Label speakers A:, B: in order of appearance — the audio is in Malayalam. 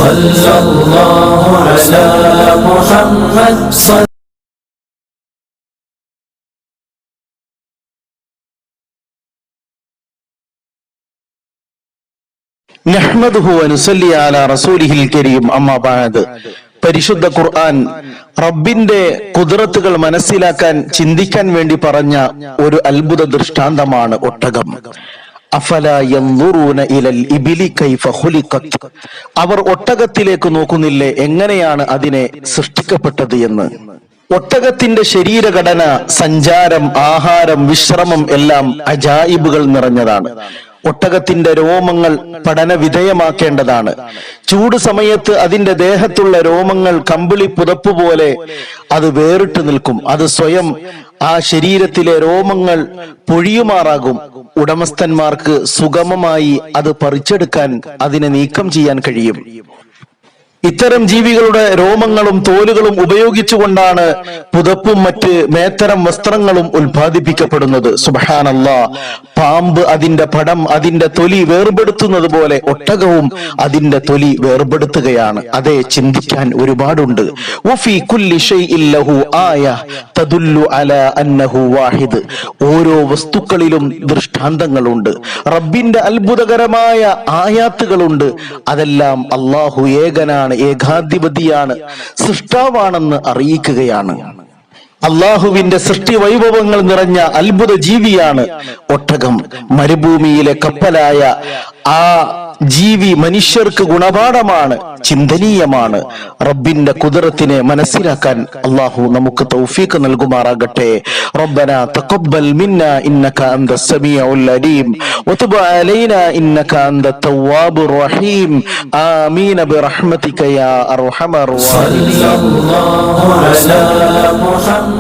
A: സല്ലല്ലാഹു അലാ മുഹമ്മദ്.
B: നഹ്മദുഹു വനുസല്ലി അലാ റസൂലിഹിൽ കരീം. അമ്മാ ബഅദ്. പരിശുദ്ധ ഖുർആൻ റബ്ബിന്റെ ഖുദ്റത്തുകൾ മനസ്സിലാക്കാൻ, ചിന്തിക്കാൻ വേണ്ടി പറഞ്ഞ ഒരു അത്ഭുത ദൃഷ്ടാന്തമാണ് ഒട്ടകം. അഫലാ യൻദുറൂന ഇലൽ ഇബിലി കൈഫ ഖുലിഖത്. അവർ ഒട്ടകത്തിലേക്ക് നോക്കുന്നില്ലേ, എങ്ങനെയാണ് അതിനെ സൃഷ്ടിക്കപ്പെട്ടത് എന്ന്. ഒട്ടകത്തിന്റെ ശരീരഘടന, സഞ്ചാരം, ആഹാരം, വിശ്രമം എല്ലാം അജായിബുകൾ നിറഞ്ഞതാണ്. ഒട്ടകത്തിന്റെ രോമങ്ങൾ പഠന വിധേയമാക്കേണ്ടതാണ്. ചൂട് സമയത്ത് അതിന്റെ ദേഹത്തുള്ള രോമങ്ങൾ കമ്പിളി പുതപ്പ് പോലെ അത് വേറിട്ട് നിൽക്കും. അത് സ്വയം ആ ശരീരത്തിലെ രോമങ്ങൾ പൊഴിയുമാറാകും. ഉടമസ്ഥന്മാർക്ക് സുഗമമായി അത് പറിച്ചെടുക്കാൻ, അതിനെ നീക്കം ചെയ്യാൻ കഴിയും. ഇത്തരം ജീവികളുടെ രോമങ്ങളും തോലുകളും ഉപയോഗിച്ചുകൊണ്ടാണ് പുതപ്പും മറ്റ് മേത്തരം വസ്ത്രങ്ങളും ഉൽപ്പാദിപ്പിക്കപ്പെടുന്നത്. സുബ്ഹാനല്ലാഹ്. പാമ്പ് അതിന്റെ പടം, അതിന്റെ തൊലി വേർപെടുത്തുന്നത് പോലെ ഒട്ടകവും അതിന്റെ തൊലി വേർപെടുത്തുകയാണ്. അതെ, ചിന്തിക്കാൻ ഒരുപാടുണ്ട്. വഫീ കുല്ലി ഷൈഇൻ ലഹു ആയ തദുല്ലു അലാ അന്നഹു വാഹിദ്. ഓരോ വസ്തുക്കളിലും ദൃഷ്ടാന്തങ്ങളുണ്ട്. റബ്ബിന്റെ അത്ഭുതകരമായ ആയാത്തുകളുണ്ട്. അതെല്ലാം അല്ലാഹു ഏകനാണ്, ഏകാധിപതിയാണ്, സൃഷ്ടാവാണെന്ന് അറിയിക്കുകയാണ്. അള്ളാഹുവിന്റെ സൃഷ്ടി വൈഭവങ്ങൾ നിറഞ്ഞ അത്ഭുത ജീവിയാണ് ഒട്ടകം. മരുഭൂമിയിലെ കപ്പലായ ആ ജീവി മനുഷ്യർക്ക് ഗുണപാഠമാണ്, ചിന്തനീയമാണ്. റബ്ബിന്റെ ഖുദ്റത്തിനെ മനസ്സിലാക്കാൻ അള്ളാഹു നമുക്ക് തൗഫീഖ് നൽകുമാറാകട്ടെ. റബ്ബനാ തഖബ്ബൽ മിന്നാ ഇന്നക അൻതസ് സമീഉൽ അലീം വതുബ് അലൈനാ ഇന്നക അൻതത് തവ്വാബുർ റഹീം. ആമീൻ ബിറഹ്മതിക യാ അർഹമർ റഹീം.
A: സല്ലല്ലാഹു അലാ മുഹമ്മദ്.